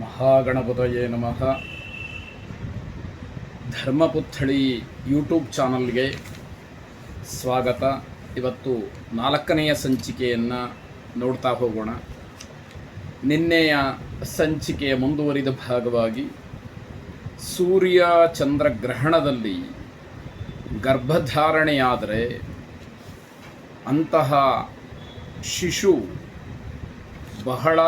ಮಹಾಗಣಪತಯೇ ನಮಃ. ಧರ್ಮಪುತ್ಥಳಿ ಯೂಟ್ಯೂಬ್ ಚಾನಲ್ಗೆ ಸ್ವಾಗತ. ಇವತ್ತು 4ನೆಯ ಸಂಚಿಕೆಯನ್ನು ನೋಡ್ತಾ ಹೋಗೋಣ. ನಿನ್ನೆಯ ಸಂಚಿಕೆಯ ಮುಂದುವರಿದ ಭಾಗವಾಗಿ ಸೂರ್ಯ ಚಂದ್ರಗ್ರಹಣದಲ್ಲಿ ಗರ್ಭಧಾರಣೆಯಾದರೆ ಅಂತಹ ಶಿಶು ಬಹಳ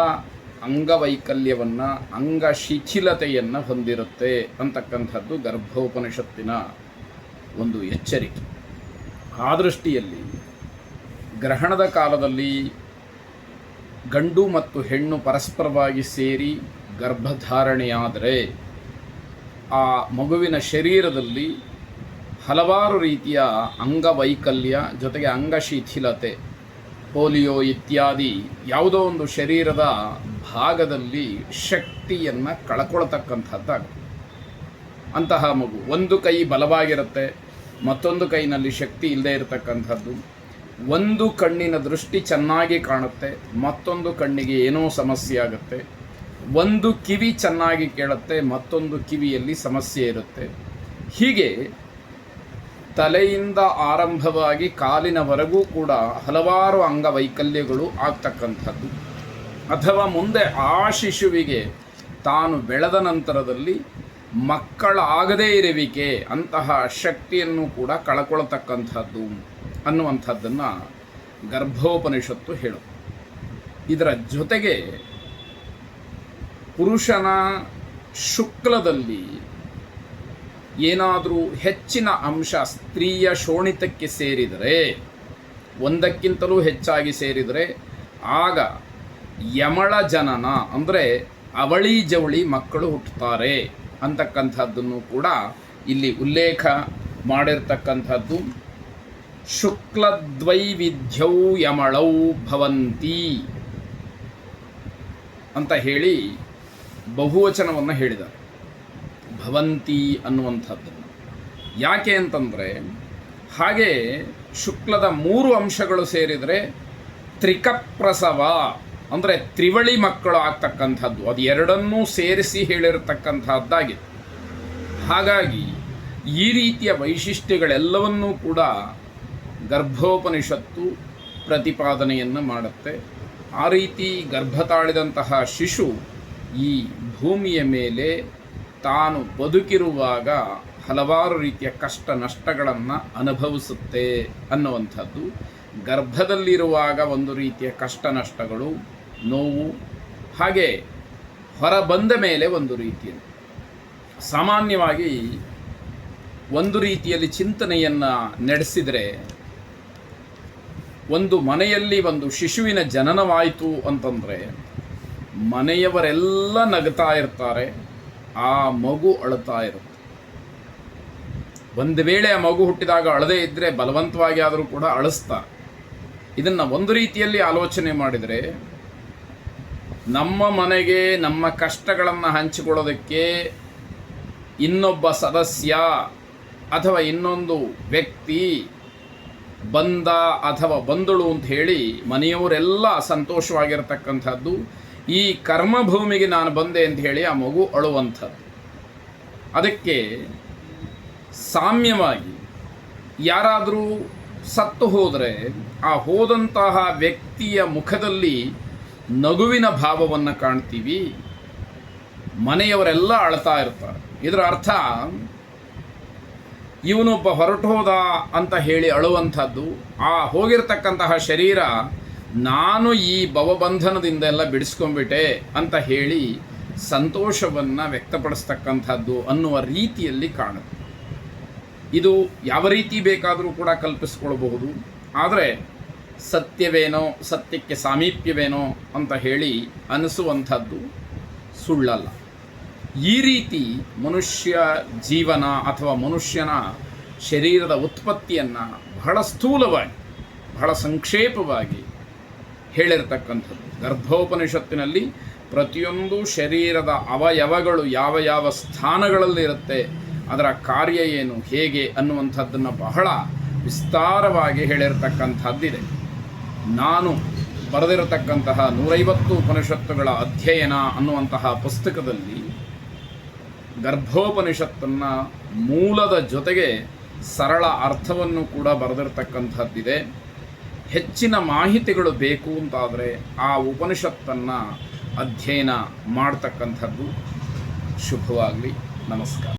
ಅಂಗವೈಕಲ್ಯವನ್ನು ಅಂಗಶಿಥಿಲತೆಯನ್ನು ಹೊಂದಿರುತ್ತೆ ಅಂತಕ್ಕಂಥದ್ದು ಗರ್ಭೋಪನಿಷತ್ತಿನ ಒಂದು ಎಚ್ಚರಿಕೆ. ಆ ದೃಷ್ಟಿಯಲ್ಲಿ ಗ್ರಹಣದ ಕಾಲದಲ್ಲಿ ಗಂಡು ಮತ್ತು ಹೆಣ್ಣು ಪರಸ್ಪರವಾಗಿ ಸೇರಿ ಗರ್ಭಧಾರಣೆಯಾದರೆ ಆ ಮಗುವಿನ ಶರೀರದಲ್ಲಿ ಹಲವಾರು ರೀತಿಯ ಅಂಗವೈಕಲ್ಯ ಜೊತೆಗೆ ಅಂಗಶಿಥಿಲತೆ, ಪೋಲಿಯೋ ಇತ್ಯಾದಿ ಯಾವುದೋ ಒಂದು ಶರೀರದ ಭಾಗದಲ್ಲಿ ಶಕ್ತಿಯನ್ನು ಕಳ್ಕೊಳ್ತಕ್ಕಂಥದ್ದಾಗುತ್ತೆ. ಅಂತಹ ಮಗು ಒಂದು ಕೈ ಬಲವಾಗಿರುತ್ತೆ, ಮತ್ತೊಂದು ಕೈನಲ್ಲಿ ಶಕ್ತಿ ಇಲ್ಲದೆ ಇರತಕ್ಕಂಥದ್ದು. ಒಂದು ಕಣ್ಣಿನ ದೃಷ್ಟಿ ಚೆನ್ನಾಗಿ ಕಾಣುತ್ತೆ, ಮತ್ತೊಂದು ಕಣ್ಣಿಗೆ ಏನೋ ಸಮಸ್ಯೆ ಆಗುತ್ತೆ. ಒಂದು ಕಿವಿ ಚೆನ್ನಾಗಿ ಕೇಳುತ್ತೆ, ಮತ್ತೊಂದು ಕಿವಿಯಲ್ಲಿ ಸಮಸ್ಯೆ ಇರುತ್ತೆ. ಹೀಗೆ ತಲೆಯಿಂದ ಆರಂಭವಾಗಿ ಕಾಲಿನವರೆಗೂ ಕೂಡ ಹಲವಾರು ಅಂಗವೈಕಲ್ಯಗಳು ಆಗ್ತಕ್ಕಂಥದ್ದು. ಅಥವಾ ಮುಂದೆ ಆ ಶಿಶುವಿಗೆ ತಾನು ಬೆಳೆದ ನಂತರದಲ್ಲಿ ಮಕ್ಕಳಾಗದೇ ಇರುವಿಕೆ, ಅಂತಹ ಶಕ್ತಿಯನ್ನು ಕೂಡ ಕಳ್ಕೊಳ್ತಕ್ಕಂಥದ್ದು ಅನ್ನುವಂಥದ್ದನ್ನು ಗರ್ಭೋಪನಿಷತ್ತು ಹೇಳುತ್ತೆ. ಇದರ ಜೊತೆಗೆ ಪುರುಷನ ಶುಕ್ಲದಲ್ಲಿ ಏನಾದರೂ ಹೆಚ್ಚಿನ ಅಂಶ ಸ್ತ್ರೀಯ ಶೋಣಿತಕ್ಕೆ ಸೇರಿದರೆ, ಒಂದಕ್ಕಿಂತಲೂ ಹೆಚ್ಚಾಗಿ ಸೇರಿದರೆ ಆಗ ಯಮಳ ಜನನ ಅಂದರೆ ಅವಳಿ ಜವಳಿ ಮಕ್ಕಳು ಹುಟ್ಟುತ್ತಾರೆ ಅಂತಕ್ಕಂಥದ್ದನ್ನು ಕೂಡ ಇಲ್ಲಿ ಉಲ್ಲೇಖ ಮಾಡಿರ್ತಕ್ಕಂಥದ್ದು. ಶುಕ್ಲದ್ವೈವಿಧ್ಯೌ ಯಮಳೌ ಭವಂತಿ ಅಂತ ಹೇಳಿ ಬಹುವಚನವನ್ನು ಹೇಳಿದ್ದಾರೆ. ಭವಂತಿ ಅನ್ನುವಂಥದ್ದನ್ನು ಯಾಕೆ ಅಂತಂದರೆ, ಹಾಗೆ ಶುಕ್ಲದ 3 ಅಂಶಗಳು ಸೇರಿದರೆ ತ್ರಿಕಪ್ರಸವ ಅಂದರೆ ತ್ರಿವಳಿ ಮಕ್ಕಳು ಆಗ್ತಕ್ಕಂಥದ್ದು. ಅದು ಎರಡನ್ನೂ ಸೇರಿಸಿ ಹೇಳಿರತಕ್ಕಂಥದ್ದಾಗಿದೆ. ಹಾಗಾಗಿ ಈ ರೀತಿಯ ವೈಶಿಷ್ಟ್ಯಗಳೆಲ್ಲವನ್ನೂ ಕೂಡ ಗರ್ಭೋಪನಿಷತ್ತು ಪ್ರತಿಪಾದನೆಯನ್ನು ಮಾಡುತ್ತೆ. ಆ ರೀತಿ ಗರ್ಭ ತಾಳಿದಂತಹ ಶಿಶು ಈ ಭೂಮಿಯ ಮೇಲೆ ತಾನು ಬದುಕಿರುವಾಗ ಹಲವಾರು ರೀತಿಯ ಕಷ್ಟ ನಷ್ಟಗಳನ್ನು ಅನುಭವಿಸುತ್ತೆ ಅನ್ನುವಂಥದ್ದು. ಗರ್ಭದಲ್ಲಿರುವಾಗ ಒಂದು ರೀತಿಯ ಕಷ್ಟ ನಷ್ಟಗಳು, ನೋವು, ಹಾಗೆ ಹೊರ ಬಂದ ಮೇಲೆ ಒಂದು ರೀತಿಯಲ್ಲಿ ಸಾಮಾನ್ಯವಾಗಿ ಒಂದು ರೀತಿಯಲ್ಲಿ ಚಿಂತನೆಯನ್ನು ನಡೆಸಿದರೆ, ಒಂದು ಮನೆಯಲ್ಲಿ ಒಂದು ಶಿಶುವಿನ ಜನನವಾಯಿತು ಅಂತಂದರೆ ಮನೆಯವರೆಲ್ಲ ನಗ್ತಾ ಇರ್ತಾರೆ, ಆ ಮಗು ಅಳುತ್ತಾ ಇರುತ್ತೆ. ಒಂದು ವೇಳೆ ಆ ಮಗು ಹುಟ್ಟಿದಾಗ ಅಳದೇ ಇದ್ದರೆ ಬಲವಂತವಾಗಿ ಆದರೂ ಕೂಡ ಅಳಿಸ್ತಾರೆ. ಇದನ್ನು ಒಂದು ರೀತಿಯಲ್ಲಿ ಆಲೋಚನೆ ಮಾಡಿದರೆ, ನಮ್ಮ ಮನೆಗೆ ನಮ್ಮ ಕಷ್ಟಗಳನ್ನು ಹಂಚಿಕೊಳ್ಳೋದಕ್ಕೆ ಇನ್ನೊಬ್ಬ ಸದಸ್ಯ ಅಥವಾ ಇನ್ನೊಂದು ವ್ಯಕ್ತಿ ಬಂದ ಅಥವಾ ಬಂದಳು ಅಂತ ಹೇಳಿ ಮನೆಯವರೆಲ್ಲ ಸಂತೋಷವಾಗಿರತಕ್ಕಂಥದ್ದು. ಈ ಕರ್ಮಭೂಮಿಗೆ ನಾನು ಬಂದೆ ಅಂತ ಹೇಳಿ ಆ ಮಗು ಅಳುವಂಥದ್ದು. ಅದಕ್ಕೆ ಸಾಮ್ಯವಾಗಿ ಯಾರಾದರೂ ಸತ್ತು ಹೋದರೆ ಆ ಹೋದಂತಹ ವ್ಯಕ್ತಿಯ ಮುಖದಲ್ಲಿ ನಗುವಿನ ಭಾವವನ್ನು ಕಾಣ್ತೀವಿ, ಮನೆಯವರೆಲ್ಲ ಅಳ್ತಾ ಇರ್ತಾರೆ. ಇದರ ಅರ್ಥ ಇವನೊಬ್ಬ ಹೊರಟು ಹೋದ ಅಂತ ಹೇಳಿ ಅಳುವಂಥದ್ದು. ಆ ಹೋಗಿರ್ತಕ್ಕಂತಹ ಶರೀರ ನಾನು ಈ ಭವಬಂಧನದಿಂದ ಎಲ್ಲ ಬಿಡಿಸ್ಕೊಂಡ್ಬಿಟ್ಟೆ ಅಂತ ಹೇಳಿ ಸಂತೋಷವನ್ನು ವ್ಯಕ್ತಪಡಿಸ್ತಕ್ಕಂಥದ್ದು ಅನ್ನುವ ರೀತಿಯಲ್ಲಿ ಕಾಣುತ್ತೆ. ಇದು ಯಾವ ರೀತಿ ಬೇಕಾದರೂ ಕೂಡ ಕಲ್ಪಿಸ್ಕೊಳ್ಬಹುದು. ಆದರೆ ಸತ್ಯವೇನೋ, ಸತ್ಯಕ್ಕೆ ಸಾಮೀಪ್ಯವೇನೋ ಅಂತ ಹೇಳಿ ಅನಿಸುವಂಥದ್ದು ಸುಳ್ಳಲ್ಲ. ಈ ರೀತಿ ಮನುಷ್ಯ ಜೀವನ ಅಥವಾ ಮನುಷ್ಯನ ಶರೀರದ ಉತ್ಪತ್ತಿಯನ್ನು ಬಹಳ ಸ್ಥೂಲವಾಗಿ, ಬಹಳ ಸಂಕ್ಷೇಪವಾಗಿ ಹೇಳಿರ್ತಕ್ಕಂಥದ್ದು. ಗರ್ಭೋಪನಿಷತ್ತಿನಲ್ಲಿ ಪ್ರತಿಯೊಂದು ಶರೀರದ ಅವಯವಗಳು ಯಾವ ಯಾವ ಸ್ಥಾನಗಳಲ್ಲಿರುತ್ತೆ, ಅದರ ಕಾರ್ಯ ಏನು, ಹೇಗೆ ಅನ್ನುವಂಥದ್ದನ್ನು ಬಹಳ ವಿಸ್ತಾರವಾಗಿ ಹೇಳಿರ್ತಕ್ಕಂಥದ್ದಿದೆ. ನಾನು ಬರೆದಿರತಕ್ಕಂತಹ 150 ಉಪನಿಷತ್ತುಗಳ ಅಧ್ಯಯನ ಅನ್ನುವಂತಹ ಪುಸ್ತಕದಲ್ಲಿ ಗರ್ಭೋಪನಿಷತ್ತನ್ನು ಮೂಲದ ಜೊತೆಗೆ ಸರಳ ಅರ್ಥವನ್ನು ಕೂಡ ಬರೆದಿರತಕ್ಕಂಥದ್ದಿದೆ. ಹೆಚ್ಚಿನ ಮಾಹಿತಿಗಳು ಬೇಕು ಅಂತಾದರೆ ಆ ಉಪನಿಷತ್ತನ್ನು ಅಧ್ಯಯನ ಮಾಡ್ತಕ್ಕಂಥದ್ದು. ಶುಭವಾಗಲಿ. ನಮಸ್ಕಾರ.